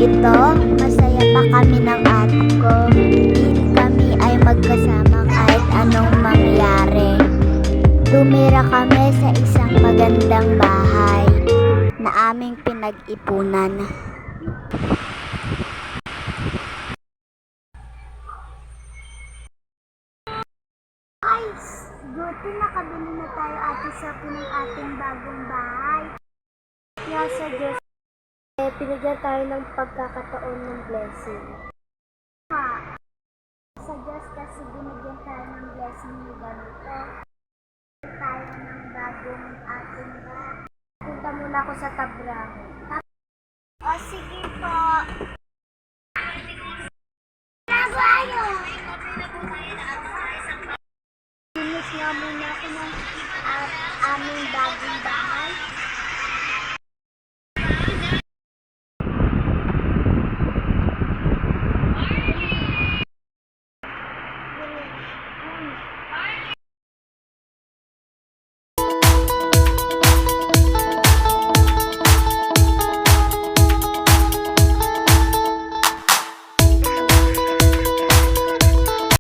ito, masaya pa kami ng ate ko. Dahil kami ay magkasama kahit anong mangyari. Tumira kami sa isang magandang bahay na aming pinag-ipunan. Guys, buti nakabili na tayo ate sa ng ating bagong bahay. Kaya sa Diyos, pinigyan tayo ng pagkakataon ng blessing. Sa Diyos kasi binigyan tayo ng blessing ni ganito. Tayo ng bagong ating bahay. Punta muna ako sa Tabrang. O sige po. Nabayo! Linis nga muna ako ng aming bagong bahay.